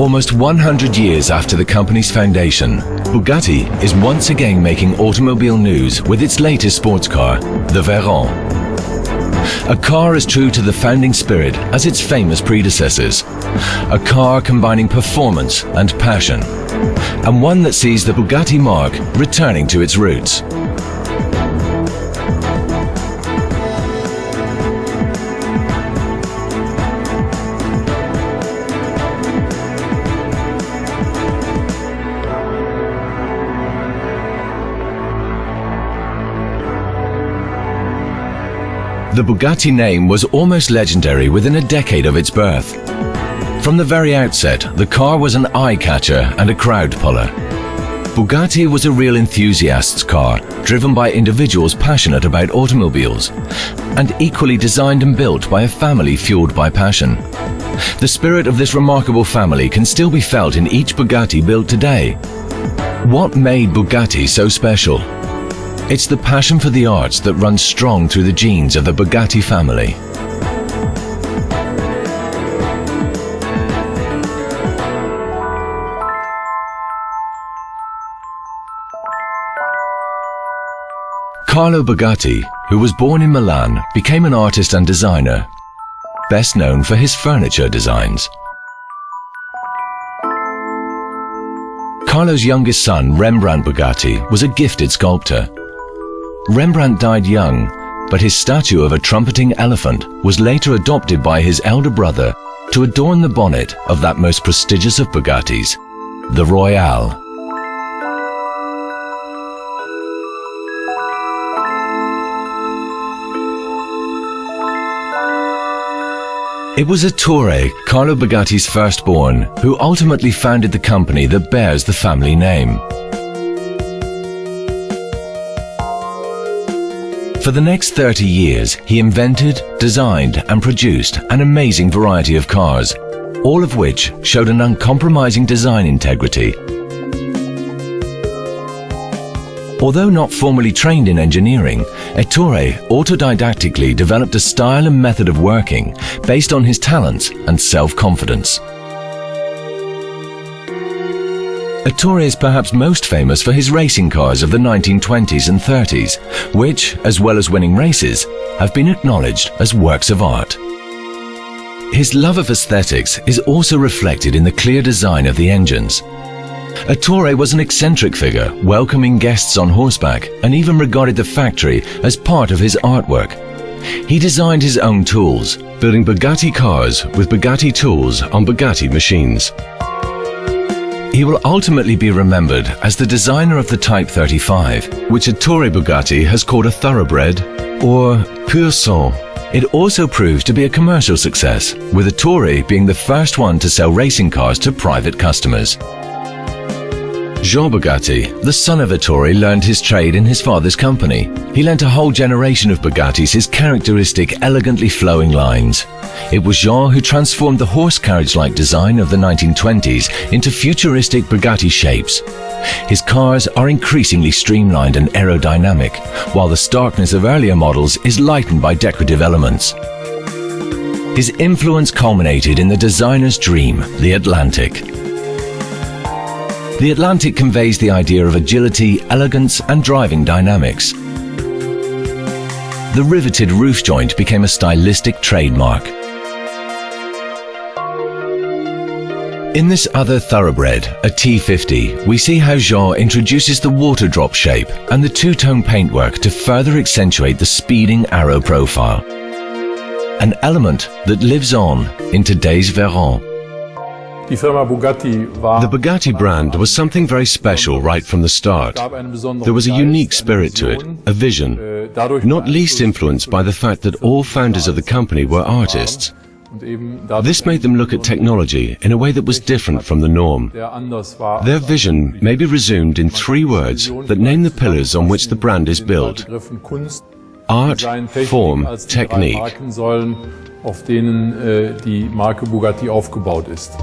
Almost 100 years after the company's foundation, Bugatti is once again making automobile news with its latest sports car, the Veyron. A car as true to the founding spirit as its famous predecessors. A car combining performance and passion. And one that sees the Bugatti mark returning to its roots. The Bugatti name was almost legendary within a decade of its birth. From the very outset, the car was an eye-catcher and a crowd puller. Bugatti was a real enthusiast's car, driven by individuals passionate about automobiles, and equally designed and built by a family fueled by passion. The spirit of this remarkable family can still be felt in each Bugatti built today. What made Bugatti so special? It's the passion for the arts that runs strong through the genes of the Bugatti family. Carlo Bugatti, who was born in Milan, became an artist and designer, best known for his furniture designs. Carlo's youngest son, Rembrandt Bugatti, was a gifted sculptor. Rembrandt died young, but his statue of a trumpeting elephant was later adopted by his elder brother to adorn the bonnet of that most prestigious of Bugattis, the Royale. It was Ettore, Carlo Bugatti's firstborn, who ultimately founded the company that bears the family name. For the next 30 years, he invented, designed, and produced an amazing variety of cars, all of which showed an uncompromising design integrity. Although not formally trained in engineering, Ettore autodidactically developed a style and method of working based on his talents and self-confidence. Ettore is perhaps most famous for his racing cars of the 1920s and 30s, which, as well as winning races, have been acknowledged as works of art. His love of aesthetics is also reflected in the clear design of the engines. Ettore was an eccentric figure, welcoming guests on horseback, and even regarded the factory as part of his artwork. He designed his own tools, building Bugatti cars with Bugatti tools on Bugatti machines. He will ultimately be remembered as the designer of the Type 35, which Ettore Bugatti has called a thoroughbred or pur sang. It also proved to be a commercial success, with Ettore being the first one to sell racing cars to private customers. Jean Bugatti, the son of Ettore, learned his trade in his father's company. He lent a whole generation of Bugattis his characteristic, elegantly flowing lines. It was Jean who transformed the horse carriage-like design of the 1920s into futuristic Bugatti shapes. His cars are increasingly streamlined and aerodynamic, while the starkness of earlier models is lightened by decorative elements. His influence culminated in the designer's dream, the Atlantic. The Atlantic conveys the idea of agility, elegance, and driving dynamics. The riveted roof joint became a stylistic trademark. In this other thoroughbred, a T50, we see how Jean introduces the water drop shape and the two-tone paintwork to further accentuate the speeding arrow profile. An element that lives on in today's Veyron. The Bugatti brand was something very special right from the start. There was a unique spirit to it, a vision, not least influenced by the fact that all founders of the company were artists. This made them look at technology in a way that was different from the norm. Their vision may be resumed in 3 words that name the pillars on which the brand is built: art, form, technique. Auf denen die Marke Bugatti aufgebaut ist.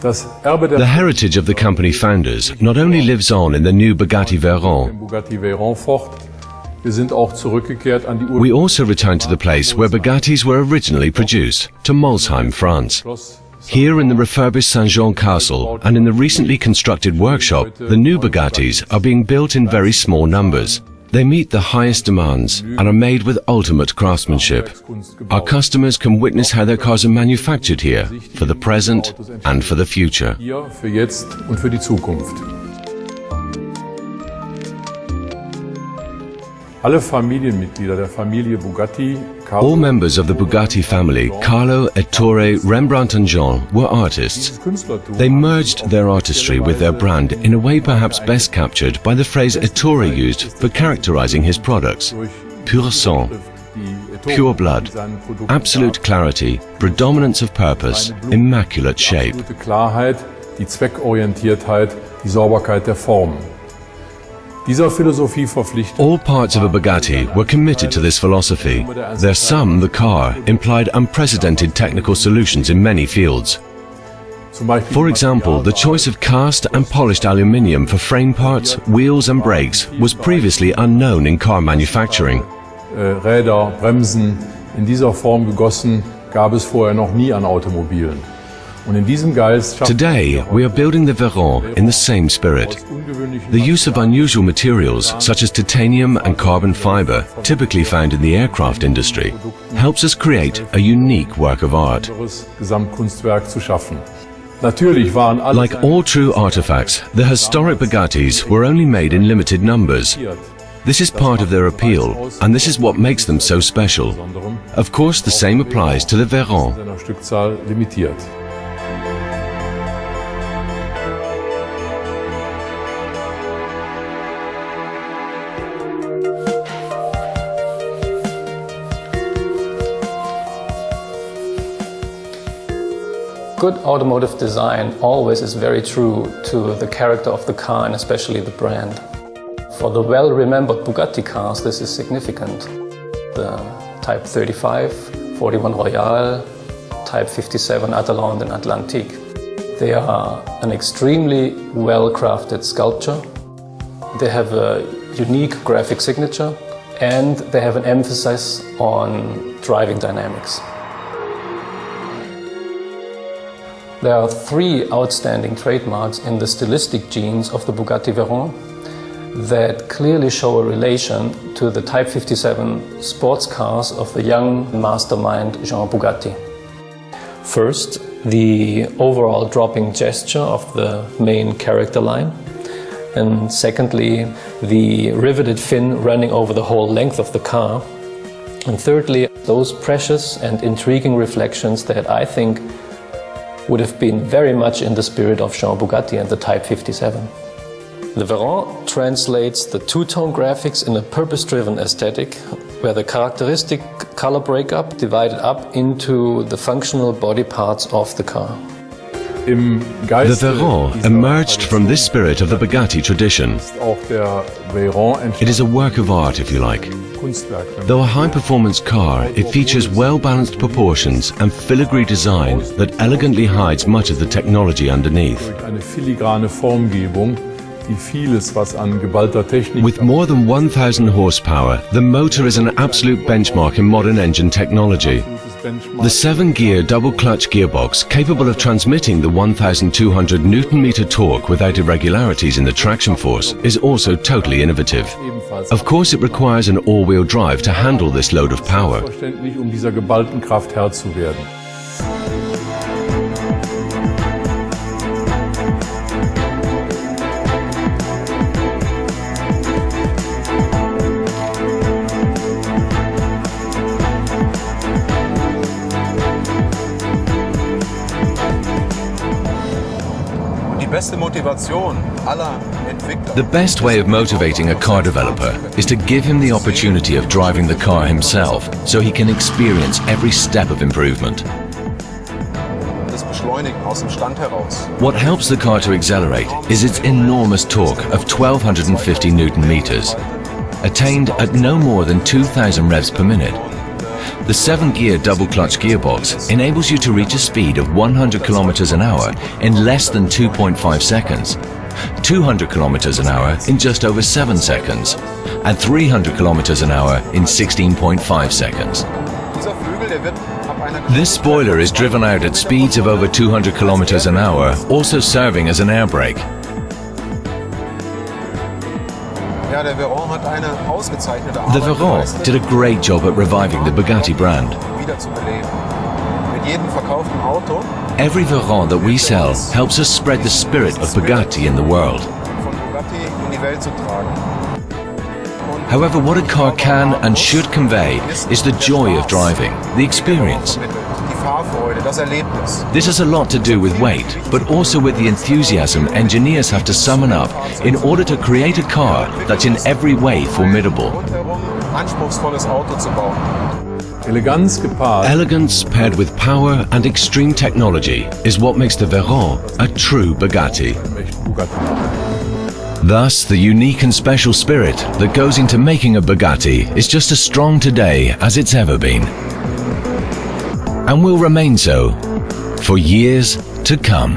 The heritage of the company founders not only lives on in the new Bugatti Veyron, Wir sind auch zurückgekehrt an die We also returned to the place where Bugattis were originally produced, to Molsheim, France. Here in the refurbished Saint-Jean Castle and in the recently constructed workshop, the new Bugattis are being built in very small numbers. They meet the highest demands and are made with ultimate craftsmanship. Our customers can witness how their cars are manufactured here, for the present and for the future. Hier für jetzt und für die Zukunft. Alle Familienmitglieder der Familie Bugatti, All members of the Bugatti family, Carlo, Ettore, Rembrandt and Jean, were artists. They merged their artistry with their brand in a way perhaps best captured by the phrase Ettore used for characterizing his products. Pur sang, pure blood, absolute clarity, predominance of purpose, immaculate shape. Absolute Klarheit, die Zweckorientiertheit, die Sauberkeit der Formen. Dieser Philosophie verpflichtet. All parts of a Bugatti were committed to this philosophy. Their sum, the car, implied unprecedented technical solutions in many fields. For example, the choice of cast and polished aluminium for frame parts, wheels and brakes was previously unknown in car manufacturing. Räder, Bremsen in dieser Form gegossen gab es vorher noch nie an Automobilen. Und in diesem Geist Today, we are building the Veyron in the same spirit. The use of unusual materials, such as titanium and carbon fiber, typically found in the aircraft industry, helps us create a unique work of art. Gesamtkunstwerk zu schaffen. Natürlich waren alle Like all true artifacts, the historic Bugattis were only made in limited numbers. This is part of their appeal, and this is what makes them so special. Of course, the same applies to the Veyron. seiner Stückzahl limitiert. Good automotive design always is very true to the character of the car and especially the brand. For the well-remembered Bugatti cars, this is significant. The Type 35, 41 Royale, Type 57 Atalante and Atlantique. They are an extremely well-crafted sculpture. They have a unique graphic signature and they have an emphasis on driving dynamics. There are three outstanding trademarks in the stylistic genes of the Bugatti Veyron that clearly show a relation to the Type 57 sports cars of the young mastermind Jean Bugatti. First, the overall dropping gesture of the main character line. And secondly, the riveted fin running over the whole length of the car. And thirdly, those precious and intriguing reflections that I think would have been very much in the spirit of Jean Bugatti and the Type 57. The Veyron translates the two-tone graphics in a purpose-driven aesthetic, where the characteristic color breakup divided up into the functional body parts of the car. The Veyron emerged from this spirit of the Bugatti tradition. It is a work of art, if you like. Though a high-performance car, it features well-balanced proportions and filigree design that elegantly hides much of the technology underneath. With more than 1,000 horsepower, the motor is an absolute benchmark in modern engine technology. The 7-gear double-clutch gearbox, capable of transmitting the 1,200 Newton-meter torque without irregularities in the traction force, is also totally innovative. Of course, it requires an all-wheel drive to handle this load of power. The best way of motivating a car developer is to give him the opportunity of driving the car himself, so he can experience every step of improvement. What helps the car to accelerate is its enormous torque of 1,250 Newton meters, attained at no more than 2,000 revs per minute. The 7-gear double-clutch gearbox enables you to reach a speed of 100 kilometers an hour in less than 2.5 seconds, 200 kilometers an hour in just over 7 seconds, and 300 kilometers an hour in 16.5 seconds. This spoiler is driven out at speeds of over 200 kilometers an hour, also serving as an air brake. The Veyron did a great job at reviving the Bugatti brand. Every Veyron that we sell helps us spread the spirit of Bugatti in the world. However, what a car can and should convey is the joy of driving, the experience. This has a lot to do with weight, but also with the enthusiasm engineers have to summon up in order to create a car that's in every way formidable. Elegance paired with power and extreme technology is what makes the Veyron a true Bugatti. Thus, the unique and special spirit that goes into making a Bugatti is just as strong today as it's ever been. And will remain so for years to come.